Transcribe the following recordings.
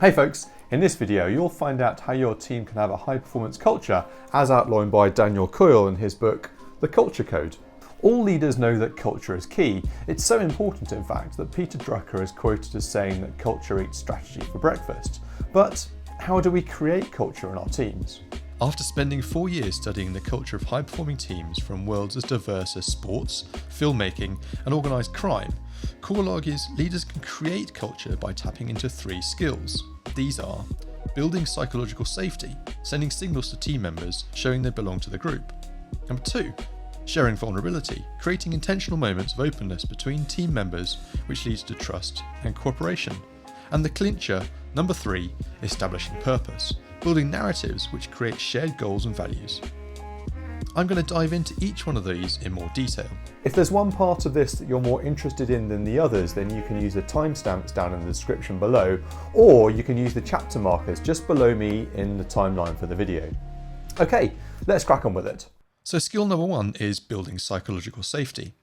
Hey folks, in this video you'll find out how your team can have a high performance culture as outlined by Daniel Coyle in his book, The Culture Code. All leaders know that culture is key. It's so important in fact that Peter Drucker is quoted as saying that culture eats strategy for breakfast. But how do we create culture in our teams? After spending 4 years studying the culture of high-performing teams from worlds as diverse as sports, filmmaking, and organised crime, Coyle argues leaders can create culture by tapping into 3 skills. These are building psychological safety, sending signals to team members showing they belong to the group. Number 2, sharing vulnerability, creating intentional moments of openness between team members which leads to trust and cooperation. And the clincher, number 3, establishing purpose, building narratives which create shared goals and values. I'm going to dive into each one of these in more detail. If there's one part of this that you're more interested in than the others, then you can use the timestamps down in the description below, or you can use the chapter markers just below me in the timeline for the video. Okay, let's crack on with it. So skill number 1 is building psychological safety.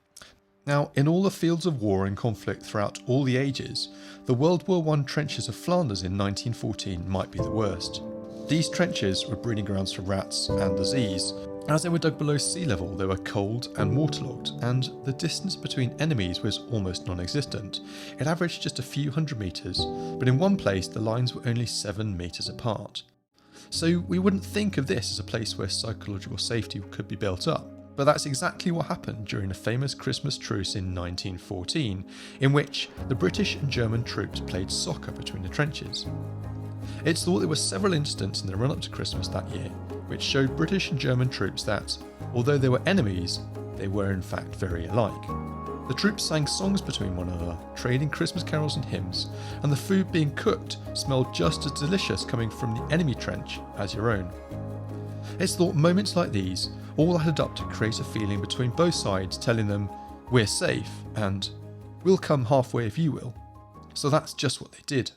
Now, in all the fields of war and conflict throughout all the ages, the World War I trenches of Flanders in 1914 might be the worst. These trenches were breeding grounds for rats and disease. As they were dug below sea level, they were cold and waterlogged, and the distance between enemies was almost non-existent. It averaged just a few hundred metres, but in one place the lines were only 7 metres apart. So we wouldn't think of this as a place where psychological safety could be built up. But that's exactly what happened during a famous Christmas truce in 1914, in which the British and German troops played soccer between the trenches. It's thought there were several incidents in the run-up to Christmas that year, which showed British and German troops that, although they were enemies, they were in fact very alike. The troops sang songs between one another, trading Christmas carols and hymns, and the food being cooked smelled just as delicious coming from the enemy trench as your own. It's thought moments like these all added up to create a feeling between both sides telling them, we're safe, and we'll come halfway if you will. So that's just what they did.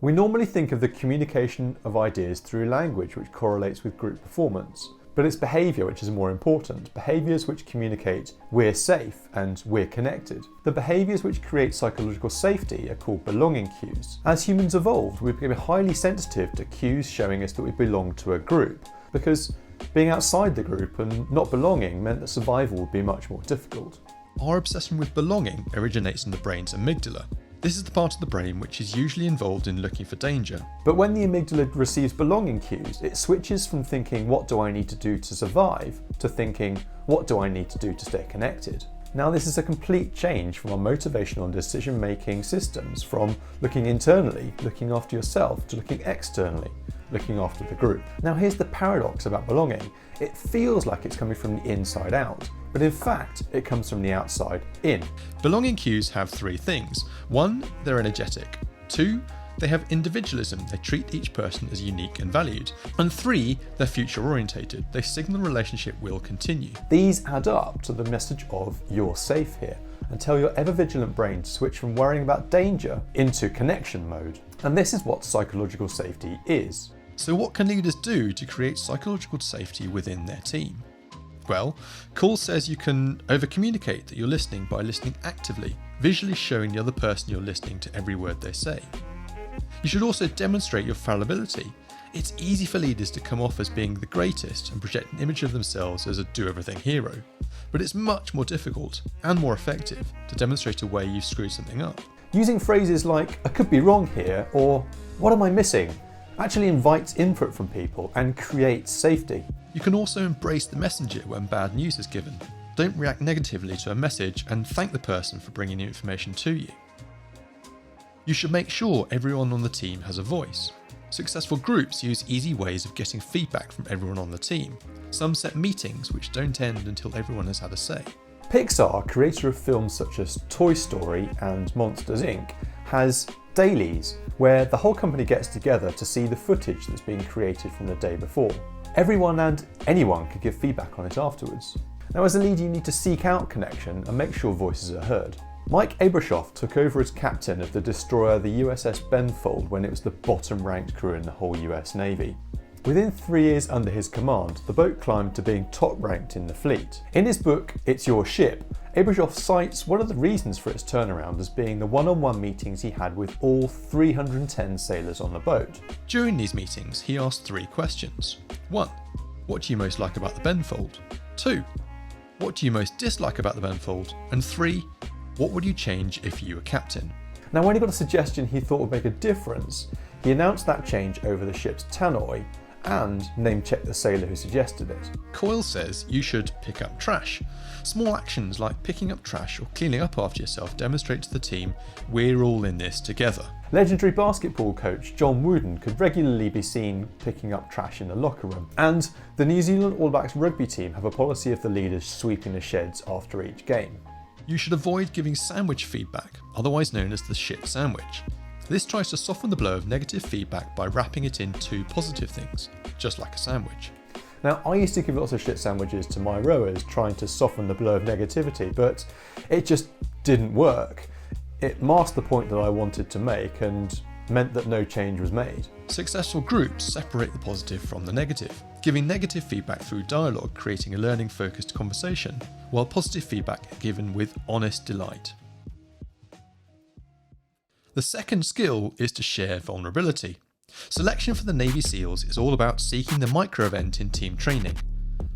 We normally think of the communication of ideas through language, which correlates with group performance. But it's behaviour which is more important. Behaviours which communicate we're safe and we're connected. The behaviours which create psychological safety are called belonging cues. As humans evolved, we became highly sensitive to cues showing us that we belong to a group, because being outside the group and not belonging meant that survival would be much more difficult. Our obsession with belonging originates in the brain's amygdala. This is the part of the brain which is usually involved in looking for danger. But when the amygdala receives belonging cues, it switches from thinking what do I need to do to survive to thinking what do I need to do to stay connected. Now this is a complete change from our motivational and decision making systems, from looking internally, looking after yourself, to looking externally, looking after the group. Now here's the paradox about belonging. It feels like it's coming from the inside out, but in fact it comes from the outside in. Belonging cues have 3 things. 1, they're energetic. 2, they have individualism. They treat each person as unique and valued. And 3, they're future orientated. They signal the relationship will continue. These add up to the message of you're safe here, and tell your ever vigilant brain to switch from worrying about danger into connection mode. And this is what psychological safety is. So what can leaders do to create psychological safety within their team? Well, Coyle says you can over-communicate that you're listening by listening actively, visually showing the other person you're listening to every word they say. You should also demonstrate your fallibility. It's easy for leaders to come off as being the greatest and project an image of themselves as a do-everything hero, but it's much more difficult and more effective to demonstrate a way you've screwed something up. Using phrases like, I could be wrong here, or what am I missing, actually invites input from people and creates safety. You can also embrace the messenger when bad news is given. Don't react negatively to a message and thank the person for bringing the information to you. You should make sure everyone on the team has a voice. Successful groups use easy ways of getting feedback from everyone on the team. Some set meetings which don't end until everyone has had a say. Pixar, creator of films such as Toy Story and Monsters Inc., has dailies where the whole company gets together to see the footage that's being created from the day before. Everyone and anyone could give feedback on it afterwards. Now as a leader you need to seek out connection and make sure voices are heard. Mike Abrashoff took over as captain of the destroyer the USS Benfold when it was the bottom ranked crew in the whole US Navy. Within 3 years under his command, the boat climbed to being top ranked in the fleet. In his book, It's Your Ship, Abrashoff cites one of the reasons for its turnaround as being the one-on-one meetings he had with all 310 sailors on the boat. During these meetings, he asked 3 questions. 1. What do you most like about the Benfold? 2. What do you most dislike about the Benfold? And 3. What would you change if you were captain? Now, when he got a suggestion he thought would make a difference, he announced that change over the ship's tannoy and name-checked the sailor who suggested it. Coyle says you should pick up trash. Small actions like picking up trash or cleaning up after yourself demonstrate to the team we're all in this together. Legendary basketball coach John Wooden could regularly be seen picking up trash in the locker room, and the New Zealand All Blacks rugby team have a policy of the leaders sweeping the sheds after each game. You should avoid giving sandwich feedback, otherwise known as the shit sandwich. This tries to soften the blow of negative feedback by wrapping it in 2 positive things, just like a sandwich. Now, I used to give lots of shit sandwiches to my rowers trying to soften the blow of negativity, but it just didn't work. It masked the point that I wanted to make and meant that no change was made. Successful groups separate the positive from the negative, giving negative feedback through dialogue, creating a learning-focused conversation, while positive feedback given with honest delight. The second skill is to share vulnerability. Selection for the Navy SEALs is all about seeking the micro-event in team training.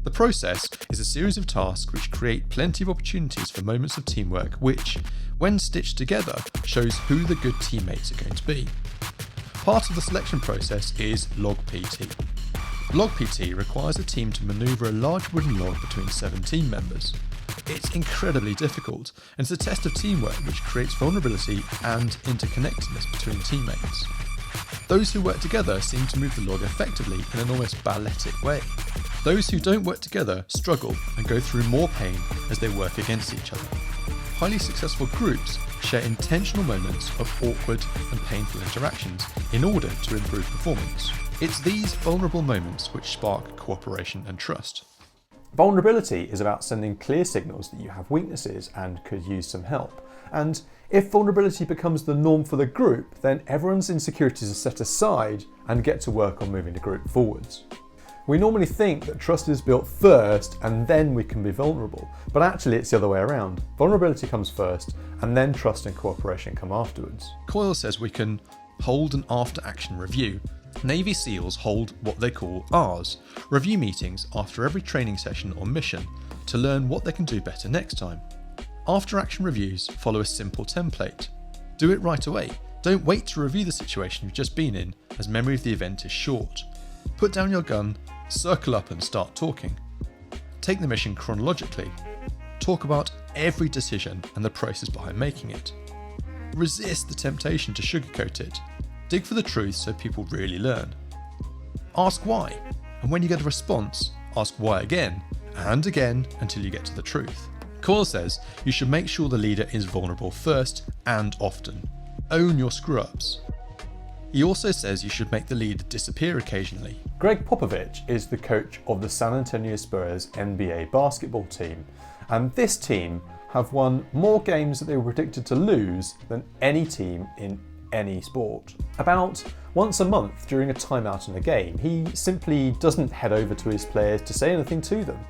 The process is a series of tasks which create plenty of opportunities for moments of teamwork which, when stitched together, shows who the good teammates are going to be. Part of the selection process is log PT. Log PT requires a team to manoeuvre a large wooden log between 7 team members. It's incredibly difficult, and it's a test of teamwork which creates vulnerability and interconnectedness between teammates. Those who work together seem to move the log effectively in an almost balletic way. Those who don't work together struggle and go through more pain as they work against each other. Highly successful groups share intentional moments of awkward and painful interactions in order to improve performance. It's these vulnerable moments which spark cooperation and trust. Vulnerability is about sending clear signals that you have weaknesses and could use some help. And if vulnerability becomes the norm for the group, then everyone's insecurities are set aside and get to work on moving the group forwards. We normally think that trust is built first and then we can be vulnerable, but actually it's the other way around. Vulnerability comes first and then trust and cooperation come afterwards. Coyle says we can hold an after-action review. Navy SEALs hold what they call R's, review meetings after every training session or mission, to learn what they can do better next time. After-action reviews follow a simple template. Do it right away. Don't wait to review the situation you've just been in, as memory of the event is short. Put down your gun, circle up and start talking. Take the mission chronologically. Talk about every decision and the process behind making it. Resist the temptation to sugarcoat it. Dig for the truth so people really learn. Ask why, and when you get a response, ask why again and again until you get to the truth. Coyle says you should make sure the leader is vulnerable first and often. Own your screw-ups. He also says you should make the leader disappear occasionally. Greg Popovich is the coach of the San Antonio Spurs NBA basketball team, and this team have won more games that they were predicted to lose than any team in any sport. About once a month during a timeout in a game, he simply doesn't head over to his players to say anything to them.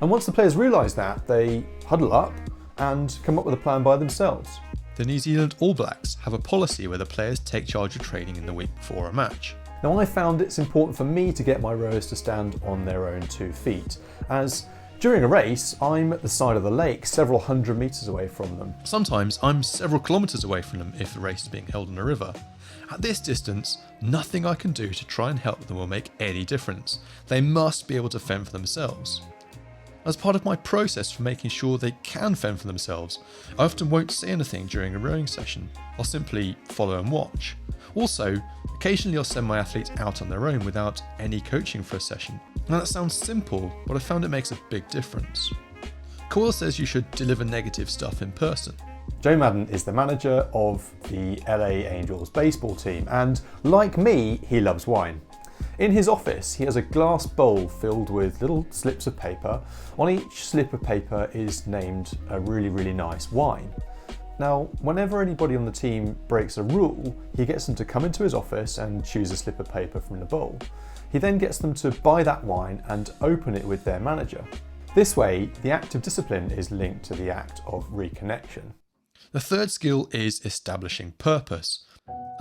And once the players realise that, they huddle up and come up with a plan by themselves. The New Zealand All Blacks have a policy where the players take charge of training in the week before a match. Now, I found it's important for me to get my rowers to stand on their own 2 feet, as during a race, I'm at the side of the lake several hundred metres away from them. Sometimes I'm several kilometres away from them if the race is being held on a river. At this distance, nothing I can do to try and help them will make any difference. They must be able to fend for themselves. As part of my process for making sure they can fend for themselves, I often won't say anything during a rowing session. I'll simply follow and watch. Also, occasionally I'll send my athletes out on their own without any coaching for a session. Now that sounds simple, but I found it makes a big difference. Coyle says you should deliver negative stuff in person. Joe Madden is the manager of the LA Angels baseball team, and like me, he loves wine. In his office, he has a glass bowl filled with little slips of paper. On each slip of paper is named a really nice wine. Now, whenever anybody on the team breaks a rule, he gets them to come into his office and choose a slip of paper from the bowl. He then gets them to buy that wine and open it with their manager. This way, the act of discipline is linked to the act of reconnection. The third skill is establishing purpose.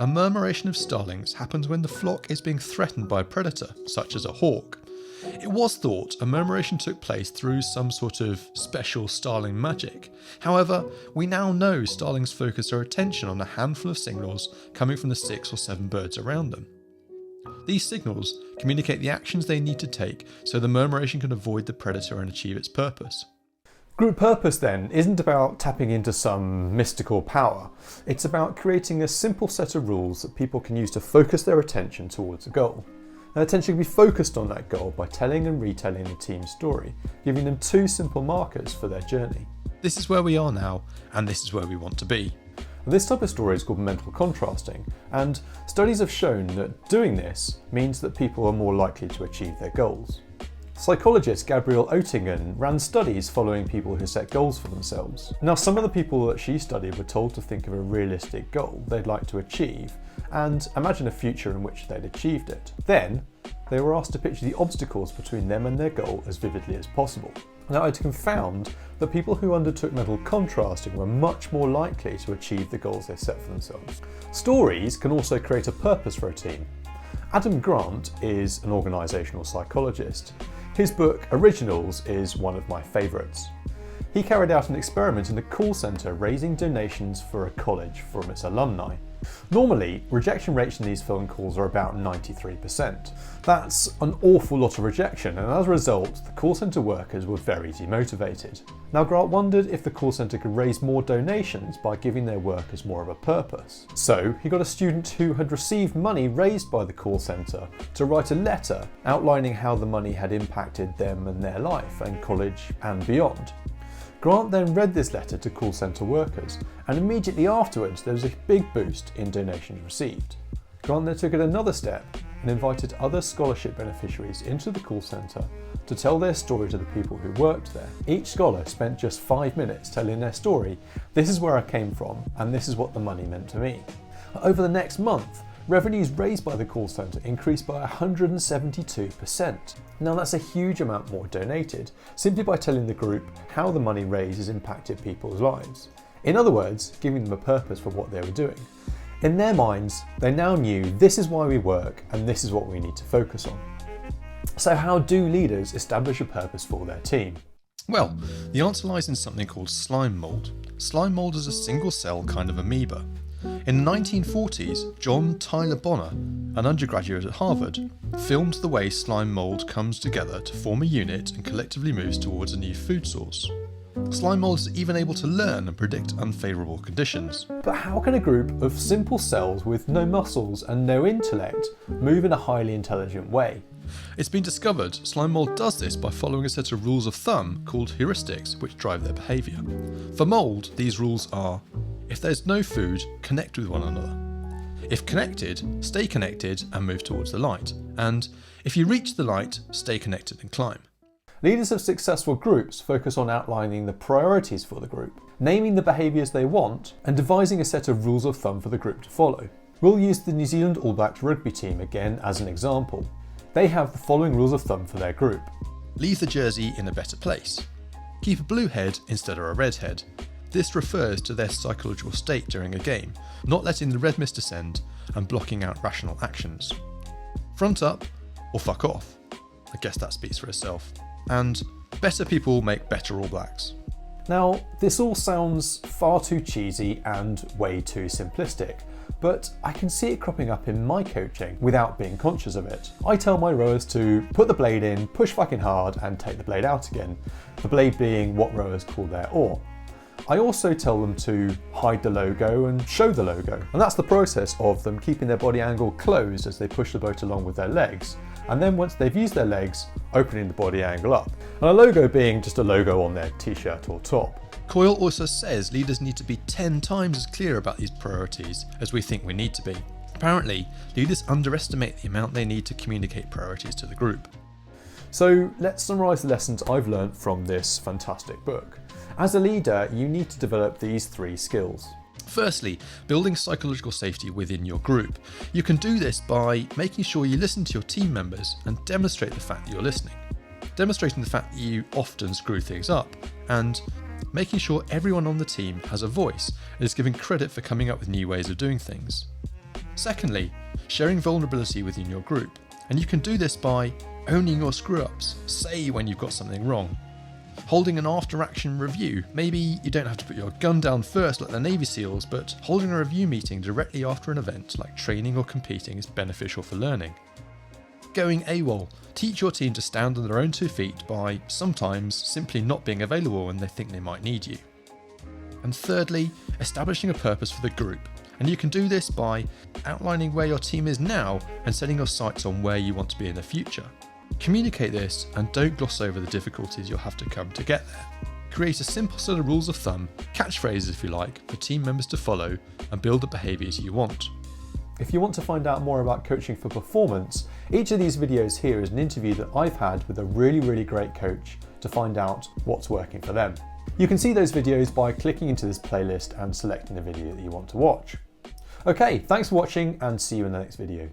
A murmuration of starlings happens when the flock is being threatened by a predator, such as a hawk. It was thought a murmuration took place through some sort of special starling magic. However, we now know starlings focus their attention on a handful of signals coming from the 6 or 7 birds around them. These signals communicate the actions they need to take so the murmuration can avoid the predator and achieve its purpose. Group purpose then isn't about tapping into some mystical power. It's about creating a simple set of rules that people can use to focus their attention towards a goal. And attention can be focused on that goal by telling and retelling the team's story, giving them 2 simple markers for their journey. This is where we are now, and this is where we want to be. This type of story is called mental contrasting, and studies have shown that doing this means that people are more likely to achieve their goals. Psychologist Gabrielle Oettingen ran studies following people who set goals for themselves. Now, some of the people that she studied were told to think of a realistic goal they'd like to achieve and imagine a future in which they'd achieved it. Then, they were asked to picture the obstacles between them and their goal as vividly as possible. Now, Oettingen found that people who undertook mental contrasting were much more likely to achieve the goals they set for themselves. Stories can also create a purpose for a team. Adam Grant is an organisational psychologist. His book, Originals, is one of my favourites. He carried out an experiment in a call centre raising donations for a college from its alumni. Normally, rejection rates in these phone calls are about 93%. That's an awful lot of rejection, and as a result, the call centre workers were very demotivated. Now, Grant wondered if the call centre could raise more donations by giving their workers more of a purpose. So, he got a student who had received money raised by the call centre to write a letter outlining how the money had impacted them and their life and college and beyond. Grant then read this letter to call centre workers, and immediately afterwards there was a big boost in donations received. Grant then took it another step and invited other scholarship beneficiaries into the call centre to tell their story to the people who worked there. Each scholar spent just 5 minutes telling their story. This is where I came from, and this is what the money meant to me. Over the next month, revenues raised by the call centre increased by 172%. Now that's a huge amount more donated, simply by telling the group how the money raised has impacted people's lives. In other words, giving them a purpose for what they were doing. In their minds, they now knew this is why we work and this is what we need to focus on. So how do leaders establish a purpose for their team? Well, the answer lies in something called slime mould. Slime mould is a single cell kind of amoeba. In the 1940s, John Tyler Bonner, an undergraduate at Harvard, filmed the way slime mould comes together to form a unit and collectively moves towards a new food source. Slime mould is even able to learn and predict unfavourable conditions. But how can a group of simple cells with no muscles and no intellect move in a highly intelligent way? It's been discovered slime mould does this by following a set of rules of thumb called heuristics which drive their behaviour. For mould, these rules are: if there's no food, connect with one another. If connected, stay connected and move towards the light. And if you reach the light, stay connected and climb. Leaders of successful groups focus on outlining the priorities for the group, naming the behaviours they want, and devising a set of rules of thumb for the group to follow. We'll use the New Zealand All Blacks rugby team again as an example. They have the following rules of thumb for their group. Leave the jersey in a better place. Keep a blue head instead of a red head. This refers to their psychological state during a game, not letting the red mist descend and blocking out rational actions. Front up or fuck off. I guess that speaks for itself. And better people make better All Blacks. Now, this all sounds far too cheesy and way too simplistic, but I can see it cropping up in my coaching without being conscious of it. I tell my rowers to put the blade in, push fucking hard, and take the blade out again, the blade being what rowers call their oar. I also tell them to hide the logo and show the logo, and that's the process of them keeping their body angle closed as they push the boat along with their legs, and then once they've used their legs, opening the body angle up, and a logo being just a logo on their t-shirt or top. Coyle also says leaders need to be 10 times as clear about these priorities as we think we need to be. Apparently, leaders underestimate the amount they need to communicate priorities to the group. So let's summarise the lessons I've learned from this fantastic book. As a leader, you need to develop these 3 skills. Firstly, building psychological safety within your group. You can do this by making sure you listen to your team members and demonstrate the fact that you're listening. Demonstrating the fact that you often screw things up, and making sure everyone on the team has a voice and is given credit for coming up with new ways of doing things. Secondly, sharing vulnerability within your group, and you can do this by owning your screw-ups. Say when you've got something wrong. Holding an after-action review. Maybe you don't have to put your gun down first like the Navy SEALs, but holding a review meeting directly after an event like training or competing is beneficial for learning. Going AWOL. Teach your team to stand on their own 2 feet by sometimes simply not being available when they think they might need you. And thirdly, establishing a purpose for the group. And you can do this by outlining where your team is now and setting your sights on where you want to be in the future. Communicate this and don't gloss over the difficulties you'll have to come to get there. Create a simple set of rules of thumb, catchphrases if you like, for team members to follow and build the behaviours you want. If you want to find out more about coaching for performance, each of these videos here is an interview that I've had with a really great coach to find out what's working for them. You can see those videos by clicking into this playlist and selecting the video that you want to watch. Okay, thanks for watching and see you in the next video.